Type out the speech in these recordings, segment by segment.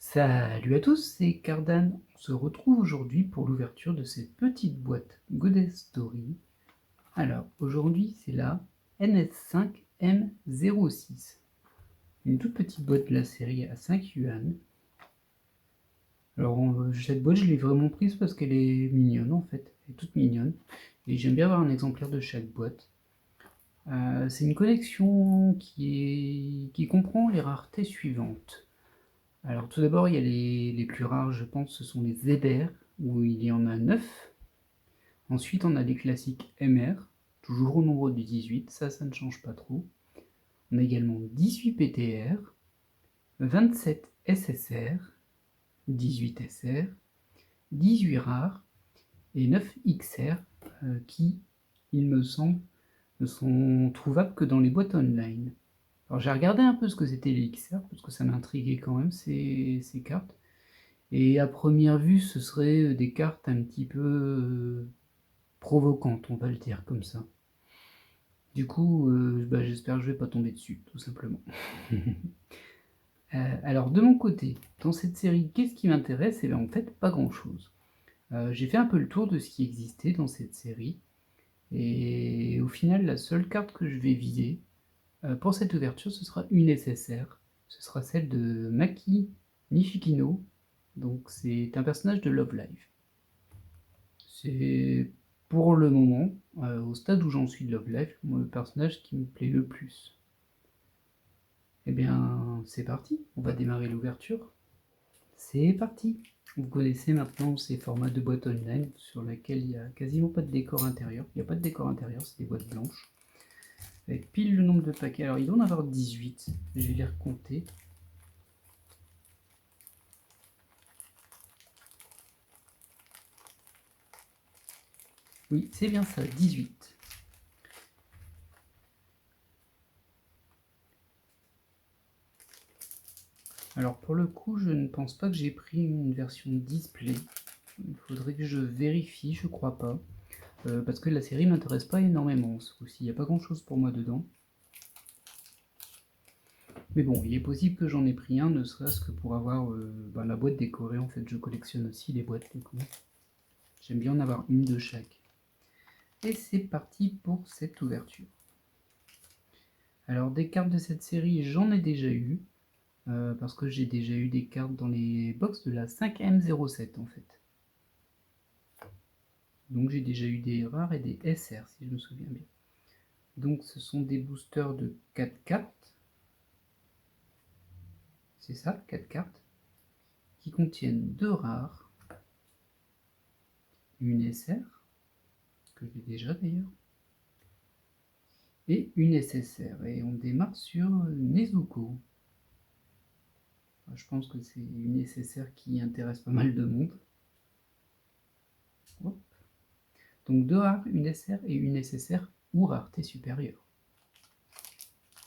Salut à tous, c'est Cardan. On se retrouve aujourd'hui pour l'ouverture de cette petite boîte Goddess Story. Alors, aujourd'hui, c'est la NS5M06. Une toute petite boîte de la série à 5 yuan. Alors, cette boîte, je l'ai vraiment prise parce qu'elle est mignonne en fait. Elle est toute mignonne. Et j'aime bien avoir un exemplaire de chaque boîte. C'est une collection qui comprend les raretés suivantes. Alors tout d'abord, il y a les plus rares, je pense, ce sont les ZR, où il y en a 9. Ensuite, on a les classiques MR, toujours au nombre de 18, ça ne change pas trop. On a également 18 PTR, 27 SSR, 18 SR, 18 rares et 9 XR, qui, il me semble, ne sont trouvables que dans les boîtes online. Alors j'ai regardé un peu ce que c'était les XR, parce que ça m'intriguait quand même ces cartes. Et à première vue, ce serait des cartes un petit peu provocantes, on va le dire comme ça. Du coup, j'espère que je vais pas tomber dessus, tout simplement. Alors de mon côté, dans cette série, qu'est-ce qui m'intéresse? Eh bien en fait, pas grand-chose. J'ai fait un peu le tour de ce qui existait dans cette série, et au final, la seule carte que je vais viser pour cette ouverture, ce sera une SSR. Ce sera celle de Maki Nishikino. Donc c'est un personnage de Love Live. C'est pour le moment, au stade où j'en suis de Love Live, le personnage qui me plaît le plus. Eh bien, c'est parti, on va démarrer l'ouverture. C'est parti. Vous connaissez maintenant ces formats de boîtes online sur lesquels il n'y a quasiment pas de décor intérieur. Il n'y a pas de décor intérieur, c'est des boîtes blanches. Avec pile le nombre de paquets. Alors il doit en avoir 18, je vais les recompter. Oui, c'est bien ça, 18. Alors pour le coup, je ne pense pas que j'ai pris une version display. Il faudrait que je vérifie, je crois pas. Parce que la série m'intéresse pas énormément ce coup-ci, il n'y a pas grand chose pour moi dedans. Mais bon, il est possible que j'en ai pris un, ne serait-ce que pour avoir la boîte décorée. En fait, je collectionne aussi les boîtes du coup. J'aime bien en avoir une de chaque. Et c'est parti pour cette ouverture. Alors des cartes de cette série, j'en ai déjà eu. Parce que j'ai déjà eu des cartes dans les box de la 5M07 en fait. Donc j'ai déjà eu des rares et des SR si je me souviens bien. Donc ce sont des boosters de 4 cartes. C'est ça, 4 cartes. Qui contiennent 2 rares. Une SR, que j'ai déjà d'ailleurs. Et une SSR. Et on démarre sur Nezuko. Je pense que c'est une SSR qui intéresse pas mal de monde. Hop. Donc 2 rares, une SR et une SSR ou rareté supérieure.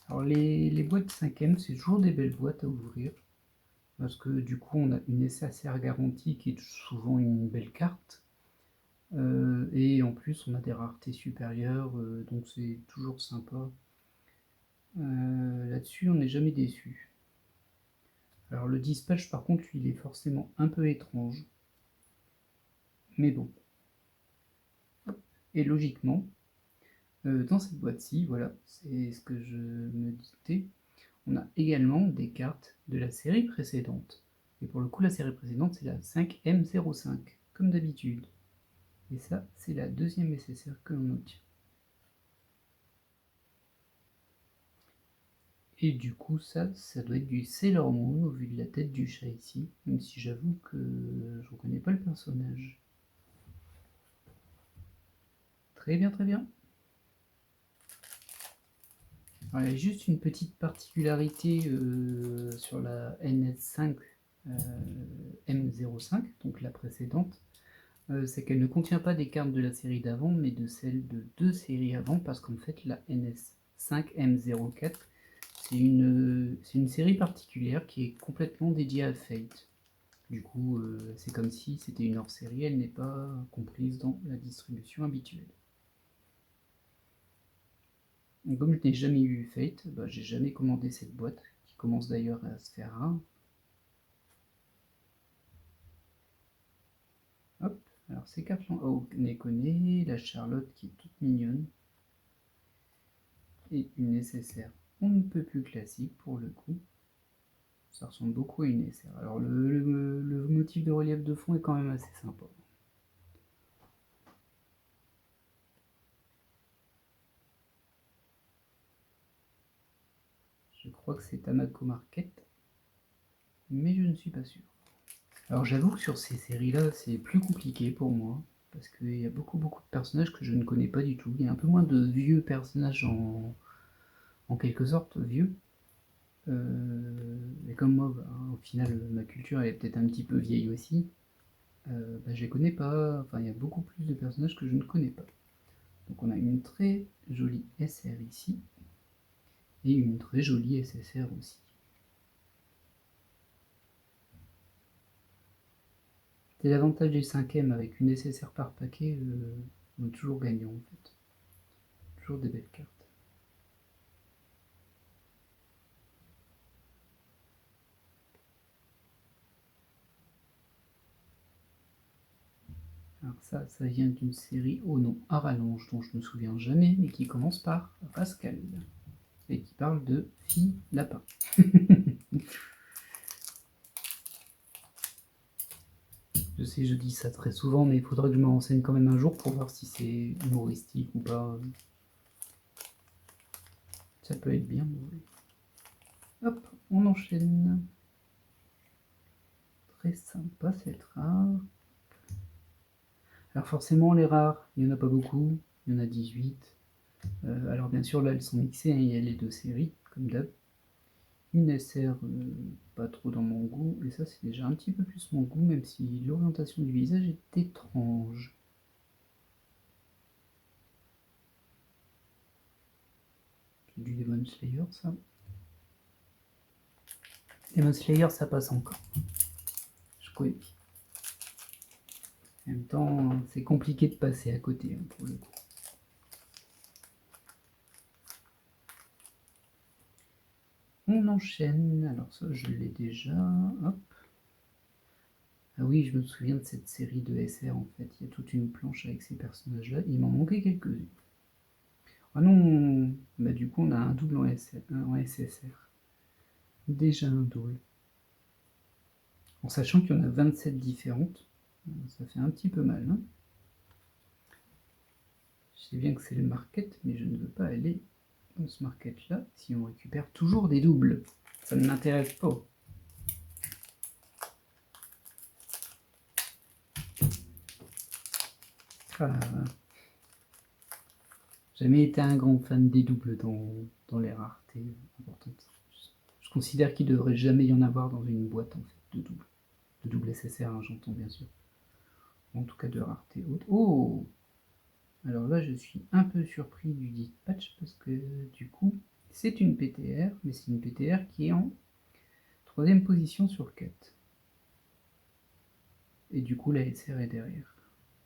Alors les boîtes 5M, c'est toujours des belles boîtes à ouvrir. Parce que du coup, on a une SSR garantie qui est souvent une belle carte. Et en plus, on a des raretés supérieures, donc c'est toujours sympa. Là-dessus, on n'est jamais déçu. Alors le dispatch, par contre, lui, il est forcément un peu étrange. Mais bon. Et logiquement, dans cette boîte-ci, voilà, c'est ce que je me disais, on a également des cartes de la série précédente. Et pour le coup, la série précédente, c'est la 5M05, comme d'habitude. Et ça, c'est la deuxième SSR que l'on obtient. Et du coup, ça doit être du Sailor Moon au vu de la tête du chat ici, même si j'avoue que je reconnais pas le personnage. Très bien, très bien. Alors, il y a juste une petite particularité sur la NS5 M05, donc la précédente, c'est qu'elle ne contient pas des cartes de la série d'avant, mais de celles de 2 séries avant, parce qu'en fait la NS5M04, c'est une série particulière qui est complètement dédiée à Fate. Du coup, c'est comme si c'était une hors-série, elle n'est pas comprise dans la distribution habituelle. Et comme je n'ai jamais eu Fate, j'ai jamais commandé cette boîte, qui commence d'ailleurs à se faire rare. Alors, ces cartes-là, oh, on les connaît. La Charlotte qui est toute mignonne. Et une nécessaire on ne peut plus classique pour le coup. Ça ressemble beaucoup à une nécessaire. Alors, le motif de relief de fond est quand même assez sympa. Je crois que c'est Tamako Market, mais je ne suis pas sûr. Alors j'avoue que sur ces séries-là, c'est plus compliqué pour moi, parce qu'il y a beaucoup de personnages que je ne connais pas du tout. Il y a un peu moins de vieux personnages en quelque sorte, vieux. Et comme moi, bah, au final, ma culture elle est peut-être un petit peu vieille aussi, bah, je les connais pas. Enfin, il y a beaucoup plus de personnages que je ne connais pas. Donc on a une très jolie SR ici, et une très jolie SSR aussi. C'est l'avantage des 5e avec une nécessaire par paquet, on est toujours gagnant en fait. Toujours des belles cartes. Alors ça vient d'une série au nom à rallonge dont je ne me souviens jamais, mais qui commence par Rascal et qui parle de fille lapin. Je sais, je dis ça très souvent, mais il faudra que je me renseigne quand même un jour pour voir si c'est humoristique ou pas. Ça peut être bien. Hop, on enchaîne. Très sympa cette rare. Alors forcément, les rares, il n'y en a pas beaucoup. Il y en a 18. Alors bien sûr, là, elles sont mixées. Hein, il y a les deux séries, comme d'hab. Une SR, pas trop dans mon goût. Et ça, c'est déjà un petit peu plus mon goût, même si l'orientation du visage est étrange. C'est du Demon Slayer, ça. Demon Slayer, ça passe encore. Je connais. En même temps, c'est compliqué de passer à côté, hein, pour le coup. On enchaîne. Alors ça, je l'ai déjà. Hop. Ah oui, je me souviens de cette série de SR, en fait. Il y a toute une planche avec ces personnages-là. Il m'en manquait quelques-uns. Ah non, bah du coup, on a un double en SSR. Déjà un double. En sachant qu'il y en a 27 différentes. Ça fait un petit peu mal. Hein, je sais bien que c'est le market, mais je ne veux pas aller dans ce market-là si on récupère toujours des doubles. Ça ne m'intéresse pas. Ah, jamais été un grand fan des doubles dans les raretés importantes. Je considère qu'il ne devrait jamais y en avoir dans une boîte en fait, de doubles. De double SSR, hein, j'entends bien sûr. En tout cas de rareté haute. Oh! Alors là, je suis un peu surpris du dispatch parce que du coup, c'est une PTR, mais c'est une PTR qui est en 3ème position sur 4. Et du coup, la SR est derrière.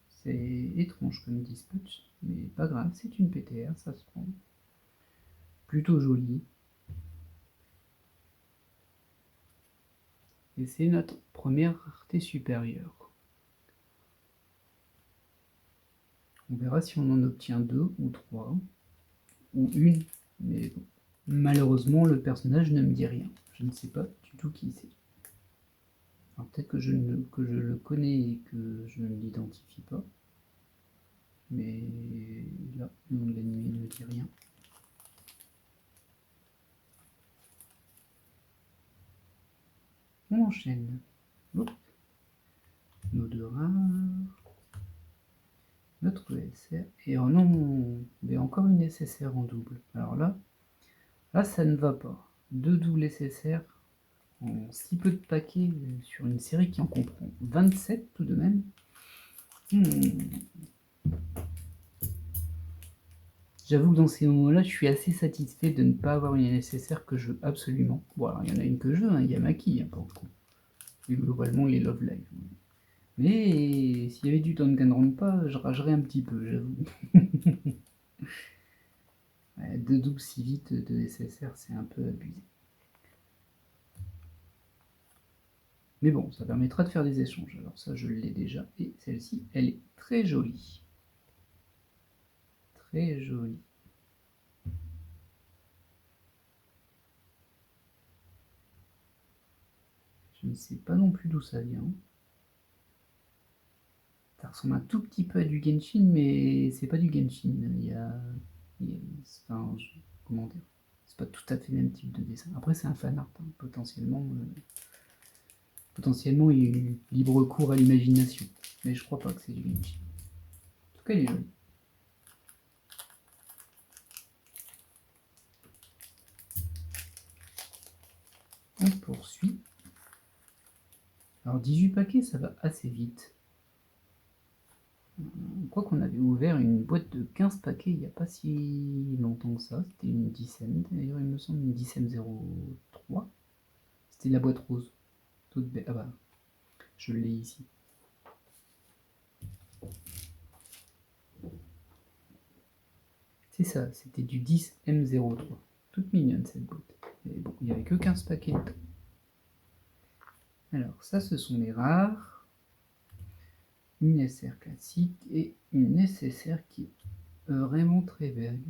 C'est étrange comme dispatch, mais pas grave, c'est une PTR, ça se prend. Plutôt joli. Et c'est notre première rareté supérieure. On verra si on en obtient 2 ou 3, ou une, mais bon. Malheureusement, le personnage ne me dit rien. Je ne sais pas du tout qui c'est. Alors peut-être que je le connais et que je ne l'identifie pas. Mais là, le nom de l'animé ne me dit rien. On enchaîne. Hop. Nos deux rares. Notre SR. Et oh non, mais encore une SSR en double. Alors là, ça ne va pas. 2 doubles SSR en si peu de paquets sur une série qui en comprend 27 tout de même. J'avoue que dans ces moments-là, je suis assez satisfait de ne pas avoir une nécessaire que je veux absolument. Bon, alors il y en a une que je veux, hein, Yamaki, hein, pour le coup. Et globalement, il est Love Live. Mais s'il y avait du Danganronpa, je ragerais un petit peu, j'avoue. Ouais, 2 doubles si vite de SSR, c'est un peu abusé. Mais bon, ça permettra de faire des échanges. Alors ça, je l'ai déjà. Et celle-ci, elle est très jolie. Très jolie. Je ne sais pas non plus d'où ça vient. Ça ressemble un tout petit peu à du Genshin, mais c'est pas du Genshin. Enfin, comment dire? C'est pas tout à fait le même type de dessin. Après, c'est un fan art, hein. Potentiellement, il y a eu libre cours à l'imagination. Mais je crois pas que c'est du Genshin. En tout cas, il est joli. On poursuit. Alors 18 paquets, ça va assez vite. Quoi qu'on avait ouvert une boîte de 15 paquets il n'y a pas si longtemps que ça. C'était une dizaine, d'ailleurs, il me semble, une dizaine 03. C'était la boîte rose. Toute belle. Ah bah, je l'ai ici. C'est ça, c'était du 10M03. Toute mignonne cette boîte. Mais bon, il n'y avait que 15 paquets dedans. Alors, ça, ce sont les rares. Une SR classique et une SSR qui est vraiment très belle.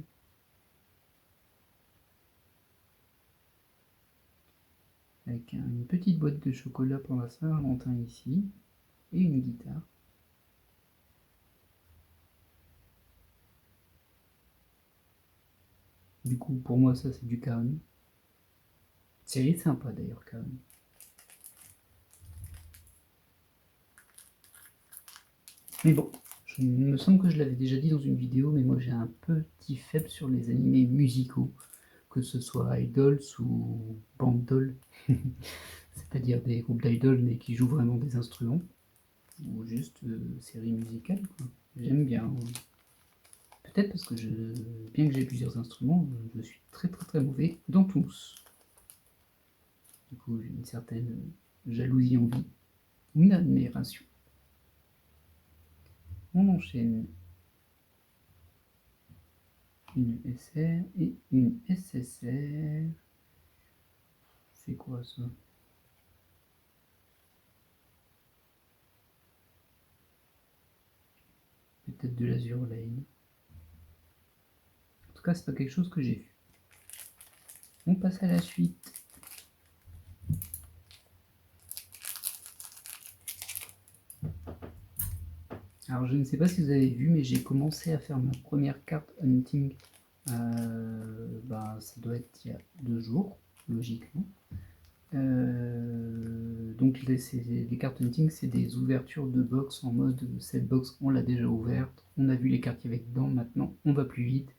Avec une petite boîte de chocolat pour la Saint-Valentin ici. Et une guitare. Du coup, pour moi, ça, c'est du Karen. Série sympa, d'ailleurs, Karen. Mais bon, il me semble que je l'avais déjà dit dans une vidéo, mais moi, j'ai un petit faible sur les animés musicaux. Que ce soit idols ou bandol. C'est-à-dire des groupes d'idoles, mais qui jouent vraiment des instruments. Ou juste séries musicales, quoi. J'aime bien. Peut-être parce que bien que j'ai plusieurs instruments, je suis très très très mauvais dans tous. Du coup, j'ai une certaine jalousie envie, une admiration. On enchaîne une SR et une SSR. C'est quoi ça? Peut-être de l'Azure Lane. En tout cas, c'est pas quelque chose que j'ai vu. On passe à la suite. Alors, je ne sais pas si vous avez vu, mais j'ai commencé à faire ma première carte hunting. Ça doit être il y a 2 jours, logiquement. Donc les cartes hunting, c'est des ouvertures de box en mode cette box on l'a déjà ouverte, on a vu les cartes qu'il y avait dedans, maintenant on va plus vite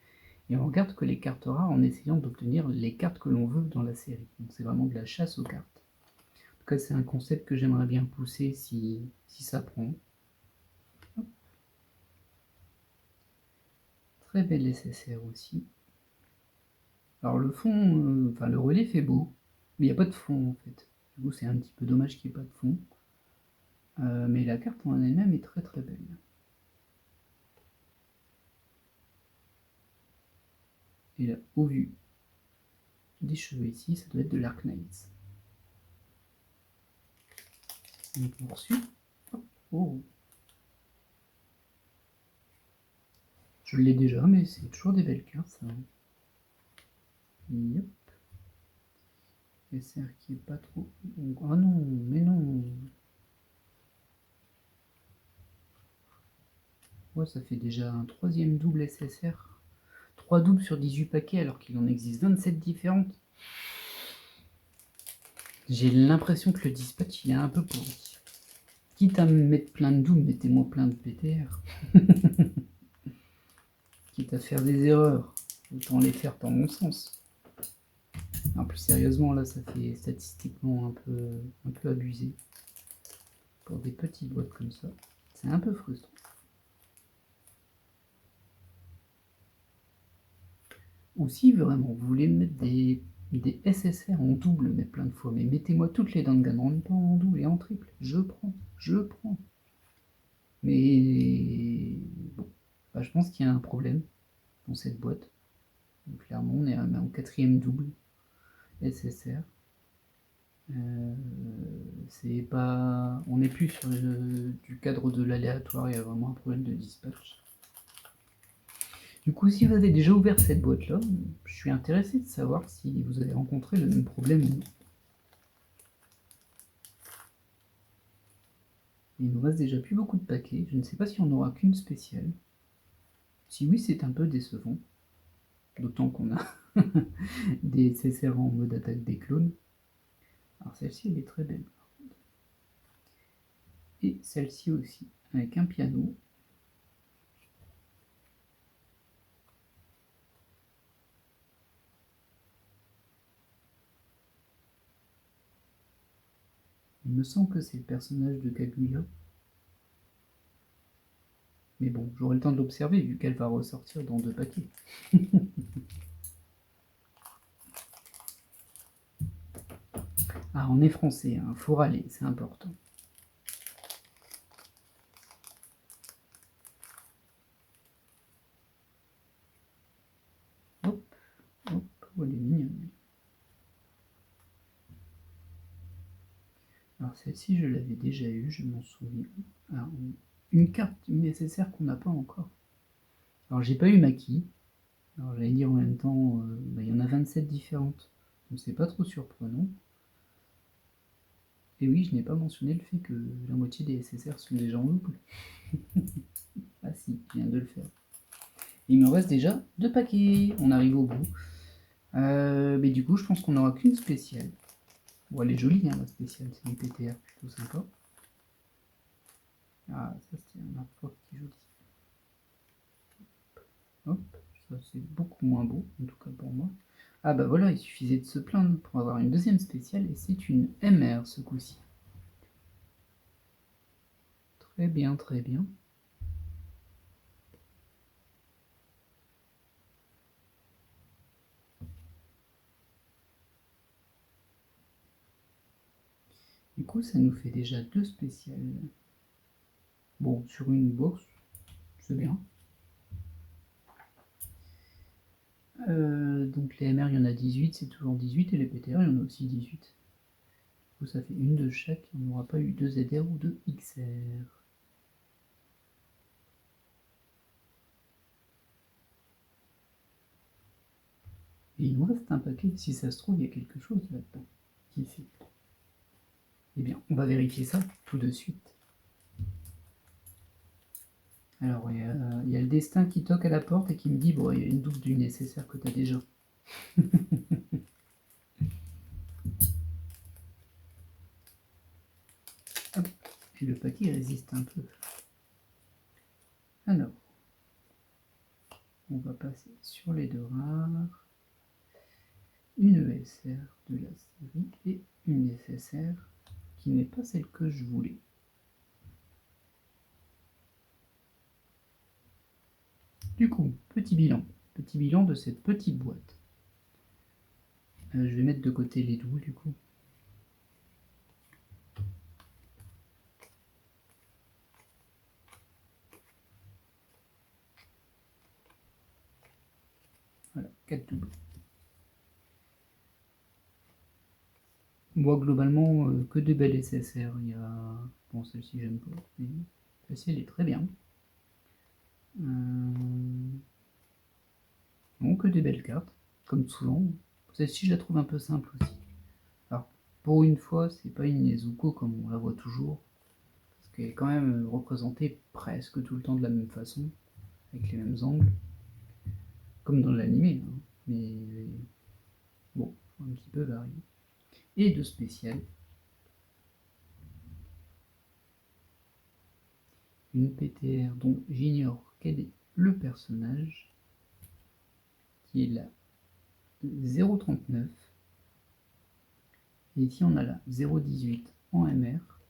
et on regarde que les cartes rares en essayant d'obtenir les cartes que l'on veut dans la série. Donc c'est vraiment de la chasse aux cartes. En tout cas, c'est un concept que j'aimerais bien pousser si ça prend. Très belle SSR aussi. Alors le fond, le relief est beau, mais il n'y a pas de fond en fait. Du coup, c'est un petit peu dommage qu'il n'y ait pas de fond. Mais la carte en elle-même est très très belle. Et là, au vu des cheveux ici, ça doit être de l'Arknights. On poursuit. Oh. Je l'ai déjà, mais c'est toujours des belles cartes, ça. Yep. SR qui est pas trop... Ah non, mais non. Ouais, ça fait déjà un troisième double SSR. 3 doubles sur 18 paquets alors qu'il en existe 27 différentes. J'ai l'impression que le dispatch il est un peu pourri. Quitte à me mettre plein de doubles, mettez-moi plein de PTR. Quitte à faire des erreurs, autant les faire dans mon sens. Non, plus sérieusement, là, ça fait statistiquement un peu abusé. Pour des petites boîtes comme ça, c'est un peu frustrant. Ou si vraiment vous voulez mettre des SSR en double, mais plein de fois, mais mettez-moi toutes les Danganronpa en double et en triple. Je prends. Mais bon, je pense qu'il y a un problème dans cette boîte. Donc, clairement, on est en quatrième double SSR. c'est pas... On n'est plus sur du cadre de l'aléatoire, il y a vraiment un problème de dispatch. Du coup, si vous avez déjà ouvert cette boîte-là, je suis intéressé de savoir si vous avez rencontré le même problème ou non. Il nous reste déjà plus beaucoup de paquets, je ne sais pas si on n'aura qu'une spéciale. Si oui, c'est un peu décevant. D'autant qu'on a des SSR en mode attaque des clones. Alors celle-ci, elle est très belle. Et celle-ci aussi, avec un piano. Il me semble que c'est le personnage de Kaguya. Mais bon, j'aurai le temps de l'observer vu qu'elle va ressortir dans 2 paquets. Ah, on est français, hein, faut râler, c'est important. Hop, hop, oh, elle est mignonne. Alors celle-ci, je l'avais déjà eue, je m'en souviens. Alors, une carte nécessaire qu'on n'a pas encore. Alors j'ai pas eu Maki. Alors j'allais dire en même temps, il y en a 27 différentes. Donc c'est pas trop surprenant. Et oui, je n'ai pas mentionné le fait que la moitié des SSR sont déjà en double. Ah si, je viens de le faire. Il me reste déjà 2 paquets. On arrive au bout. Mais du coup, je pense qu'on n'aura qu'une spéciale. Bon, elle est jolie, hein, la spéciale. C'est une PTR plutôt sympa. Ah, ça c'est un artwork qui est joli. Hop, ça c'est beaucoup moins beau, en tout cas pour moi. Ah bah voilà, il suffisait de se plaindre pour avoir une deuxième spéciale, et c'est une MR ce coup-ci. Très bien, très bien. Du coup, ça nous fait déjà 2 spéciales. Bon, sur une box, c'est bien. Donc les MR, il y en a 18, c'est toujours 18, et les PTR, il y en a aussi 18. Du coup, ça fait une de chaque, on n'aura pas eu 2 ZR ou 2 XR. Et il nous reste un paquet, si ça se trouve, il y a quelque chose là-dedans. Qui sait? Eh bien, on va vérifier ça tout de suite. Alors, il y a le destin qui toque à la porte et qui me dit, bon, il y a une double du nécessaire que tu as déjà. Hop, et le paquet résiste un peu. Alors, on va passer sur les 2 rares. Une ESR de la série et une nécessaire qui n'est pas celle que je voulais. Du coup, petit bilan de cette petite boîte. Je vais mettre de côté les doubles du coup. Voilà, 4 doubles. Moi, globalement, que de belles SSR. Il y a... Bon, celle-ci, j'aime pas. Mais celle-ci, elle est très bien. Bon, que des belles cartes, comme souvent. Celle-ci, je la trouve un peu simple aussi. Alors, pour une fois, c'est pas une Nezuko comme on la voit toujours. Parce qu'elle est quand même représentée presque tout le temps de la même façon, avec les mêmes angles. Comme dans l'animé, hein. Mais bon, un petit peu varié. Et de spécial, une PTR dont j'ignore quel est le personnage, qui est la 039. Et ici on a la 018 en MR.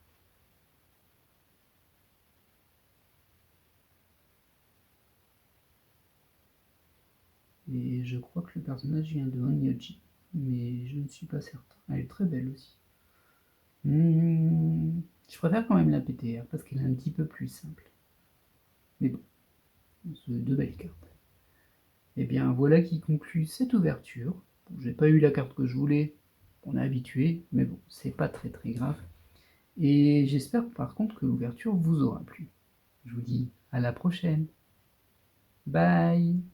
Et je crois que le personnage vient de Onyoji, mais je ne suis pas certain. Elle est très belle aussi. Je préfère quand même la PTR parce qu'elle est un petit peu plus simple. Mais bon, c'est 2 belles cartes. Et bien voilà qui conclut cette ouverture. Bon, j'ai pas eu la carte que je voulais, on est habitué, mais bon, c'est pas très grave. Et j'espère par contre que l'ouverture vous aura plu. Je vous dis à la prochaine. Bye!